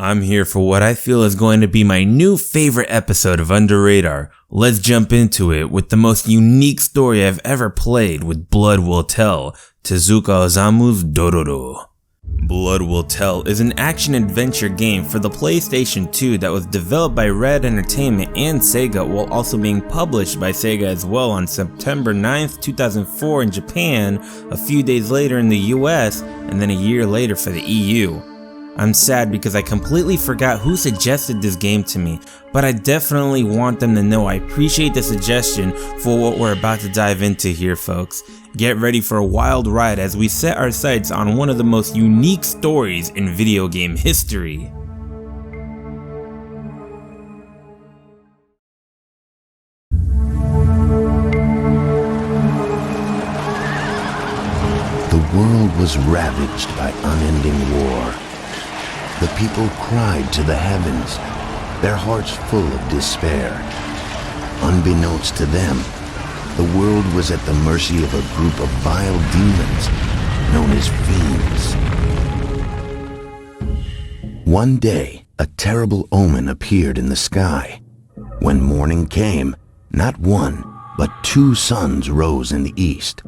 I'm here for what I feel is going to be my new favorite episode of UnderRadar. Let's jump into it with the most unique story I've ever played with Blood Will Tell, Tezuka Osamu's Dororo. Blood Will Tell is an action-adventure game for the PlayStation 2 that was developed by Red Entertainment and Sega while also being published by Sega as well on September 9th, 2004 in Japan, a few days later in the US, and then a year later for the EU. I'm sad because I completely forgot who suggested this game to me, but I definitely want them to know I appreciate the suggestion for what we're about to dive into here, folks. Get ready for a wild ride as we set our sights on one of the most unique stories in video game history. The world was ravaged by unending war. The people cried to the heavens, their hearts full of despair. Unbeknownst to them, the world was at the mercy of a group of vile demons known as fiends. One day, a terrible omen appeared in the sky. When morning came, not one, but two suns rose in the east.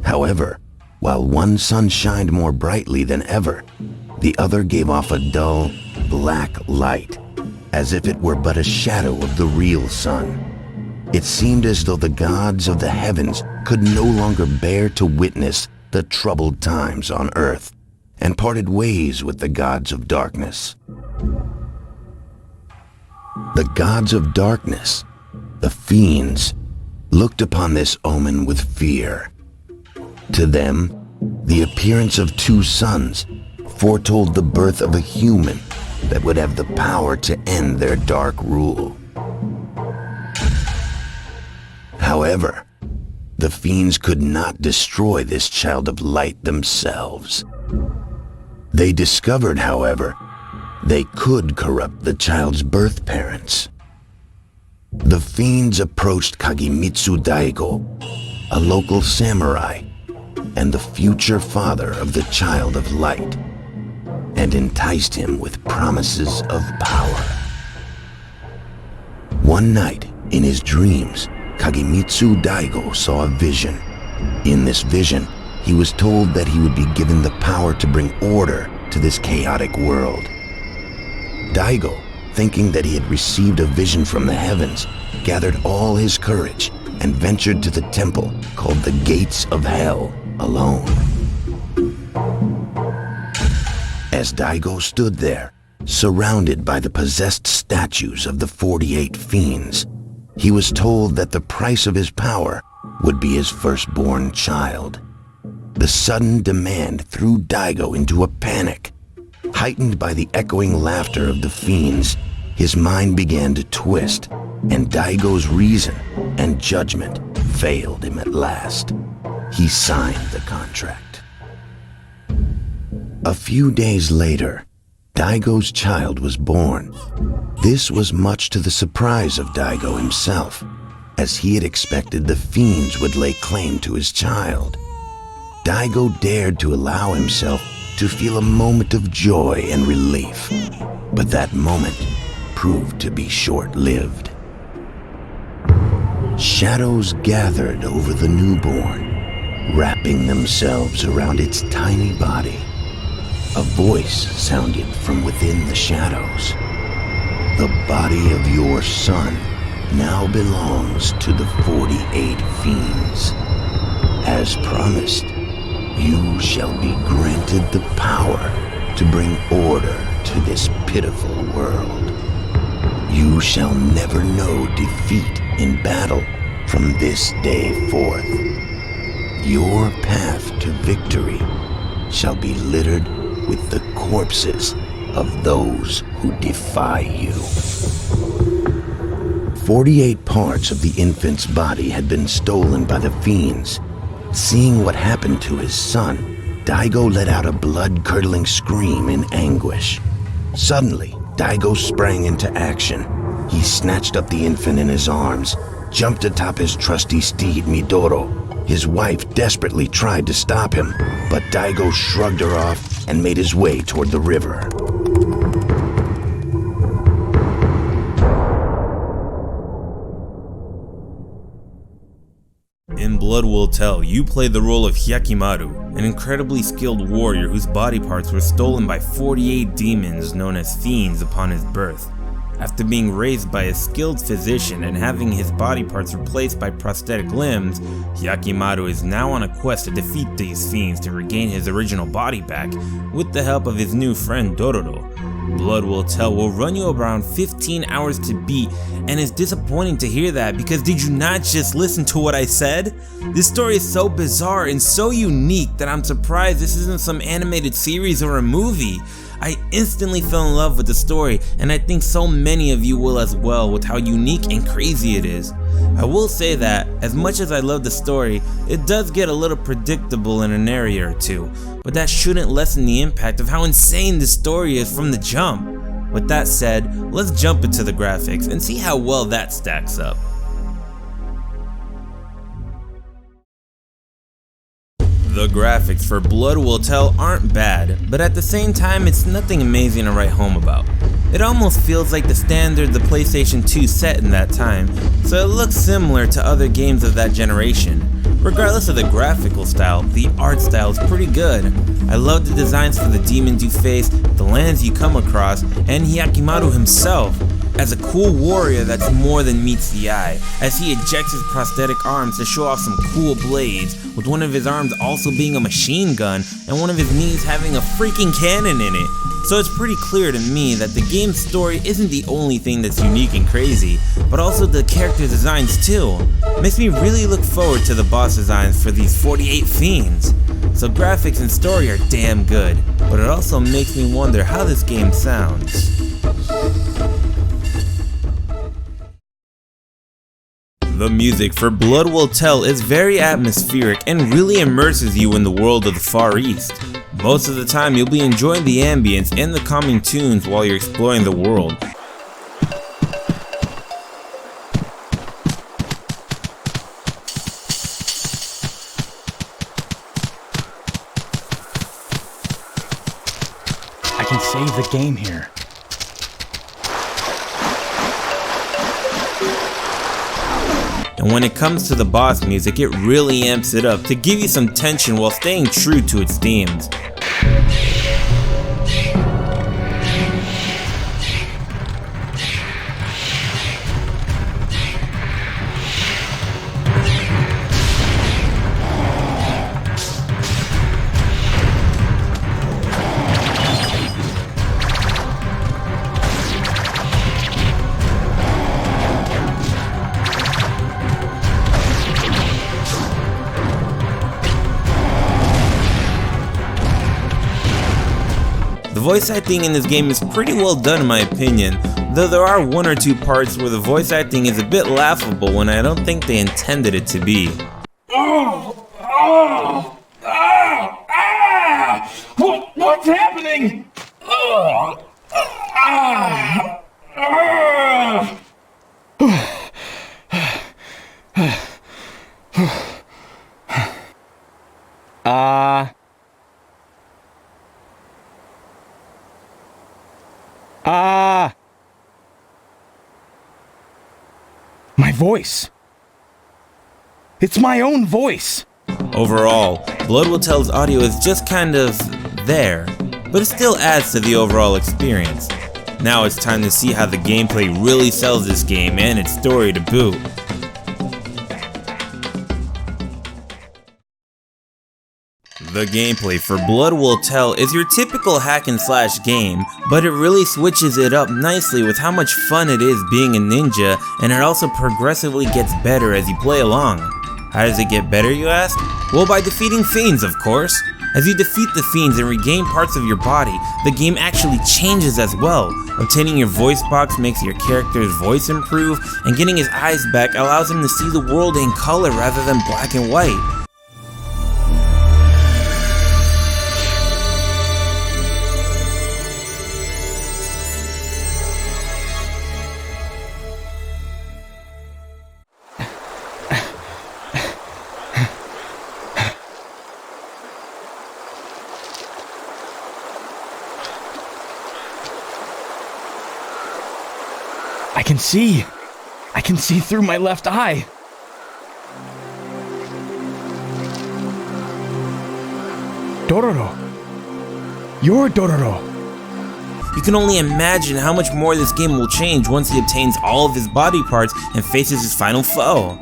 However, while one sun shined more brightly than ever, the other gave off a dull, black light, as if it were but a shadow of the real sun. It seemed as though the gods of the heavens could no longer bear to witness the troubled times on earth, and parted ways with the gods of darkness. The gods of darkness, the fiends, looked upon this omen with fear. To them, the appearance of two suns foretold the birth of a human that would have the power to end their dark rule. However, the fiends could not destroy this child of light themselves. They discovered, however, they could corrupt the child's birth parents. The fiends approached Kagemitsu Daigo, a local samurai, and the future father of the child of light, and enticed him with promises of power. One night, in his dreams, Kagemitsu Daigo saw a vision. In this vision, he was told that he would be given the power to bring order to this chaotic world. Daigo, thinking that he had received a vision from the heavens, gathered all his courage and ventured to the temple called the Gates of Hell alone. As Daigo stood there, surrounded by the possessed statues of the 48 fiends, he was told that the price of his power would be his firstborn child. The sudden demand threw Daigo into a panic. Heightened by the echoing laughter of the fiends, his mind began to twist, and Daigo's reason and judgment failed him at last. He signed the contract. A few days later, Daigo's child was born. This was much to the surprise of Daigo himself, as he had expected the fiends would lay claim to his child. Daigo dared to allow himself to feel a moment of joy and relief, but that moment proved to be short-lived. Shadows gathered over the newborn, wrapping themselves around its tiny body. A voice sounded from within the shadows. The body of your son now belongs to the 48 fiends. As promised, you shall be granted the power to bring order to this pitiful world. You shall never know defeat in battle from this day forth. Your path to victory shall be littered with the corpses of those who defy you. 48 parts of the infant's body had been stolen by the fiends. Seeing what happened to his son, Daigo let out a blood-curdling scream in anguish. Suddenly, Daigo sprang into action. He snatched up the infant in his arms, jumped atop his trusty steed Midoro. His wife desperately tried to stop him, but Daigo shrugged her off and made his way toward the river. Blood Will Tell, you played the role of Hyakimaru, an incredibly skilled warrior whose body parts were stolen by 48 demons known as fiends upon his birth. After being raised by a skilled physician and having his body parts replaced by prosthetic limbs, Hyakimaru is now on a quest to defeat these fiends to regain his original body back with the help of his new friend Dororo. Blood Will Tell will run you around 15 hours to beat, and it's disappointing to hear that because did you not just listen to what I said? This story is so bizarre and so unique that I'm surprised this isn't some animated series or a movie. I instantly fell in love with the story, and I think so many of you will as well with how unique and crazy it is. I will say that, as much as I love the story, it does get a little predictable in an area or two, but that shouldn't lessen the impact of how insane this story is from the jump. With that said, let's jump into the graphics and see how well that stacks up. The graphics for Blood Will Tell aren't bad, but at the same time it's nothing amazing to write home about. It almost feels like the standard the PlayStation 2 set in that time, so it looks similar to other games of that generation. Regardless of the graphical style, the art style is pretty good. I love the designs for the demons you face, the lands you come across, and Hyakimaru himself as a cool warrior that's more than meets the eye, as he ejects his prosthetic arms to show off some cool blades, with one of his arms also being a machine gun and one of his knees having a freaking cannon in it. So it's pretty clear to me that the game's story isn't the only thing that's unique and crazy, but also the character designs too. Makes me really look forward to the boss designs for these 48 fiends. So graphics and story are damn good, but it also makes me wonder how this game sounds. The music for Blood Will Tell is very atmospheric and really immerses you in the world of the Far East. Most of the time you'll be enjoying the ambience and the calming tunes while you're exploring the world. I can save the game here. And when it comes to the boss music, it really amps it up to give you some tension while staying true to its themes. The voice acting in this game is pretty well done in my opinion, though there are one or two parts where the voice acting is a bit laughable when I don't think they intended it to be. What's happening? My voice. It's my own voice. Overall, Blood Will Tell's audio is just kind of there, but it still adds to the overall experience. Now it's time to see how the gameplay really sells this game and its story to boot. The gameplay for Blood Will Tell is your typical hack and slash game, but it really switches it up nicely with how much fun it is being a ninja, and it also progressively gets better as you play along. How does it get better, you ask? Well, by defeating fiends, of course. As you defeat the fiends and regain parts of your body, the game actually changes as well. Obtaining your voice box makes your character's voice improve, and getting his eyes back allows him to see the world in color rather than black and white. I can see through my left eye. Dororo. You're Dororo. You can only imagine how much more this game will change once he obtains all of his body parts and faces his final foe.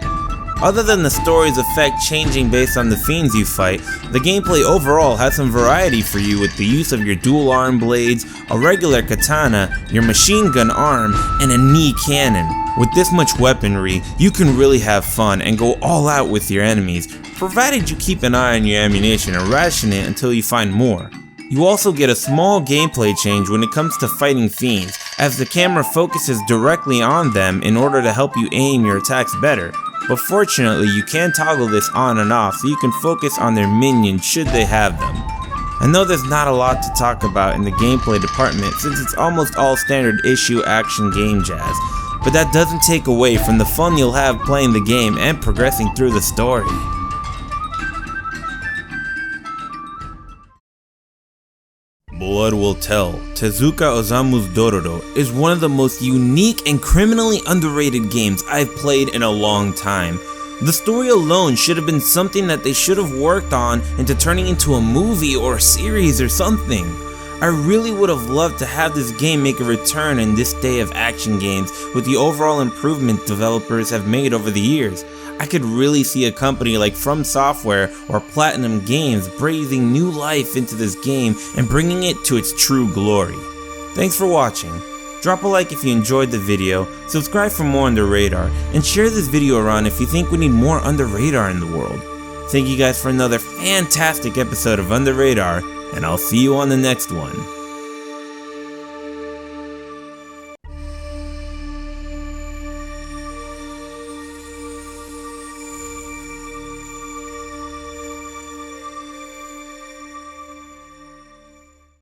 Other than the story's effect changing based on the fiends you fight, the gameplay overall has some variety for you with the use of your dual arm blades, a regular katana, your machine gun arm, and a knee cannon. With this much weaponry, you can really have fun and go all out with your enemies, provided you keep an eye on your ammunition and ration it until you find more. You also get a small gameplay change when it comes to fighting fiends, as the camera focuses directly on them in order to help you aim your attacks better. But fortunately, you can toggle this on and off so you can focus on their minions should they have them. I know there's not a lot to talk about in the gameplay department since it's almost all standard issue action game jazz, but that doesn't take away from the fun you'll have playing the game and progressing through the story. Blood Will Tell, Tezuka Osamu's Dororo is one of the most unique and criminally underrated games I've played in a long time. The story alone should have been something that they should have worked on into turning into a movie or a series or something. I really would have loved to have this game make a return in this day of action games with the overall improvement developers have made over the years. I could really see a company like From Software or Platinum Games breathing new life into this game and bringing it to its true glory. Thanks for watching. Drop a like if you enjoyed the video, subscribe for more UnderRadar, and share this video around if you think we need more UnderRadar in the world. Thank you guys for another fantastic episode of UnderRadar, and I'll see you on the next one.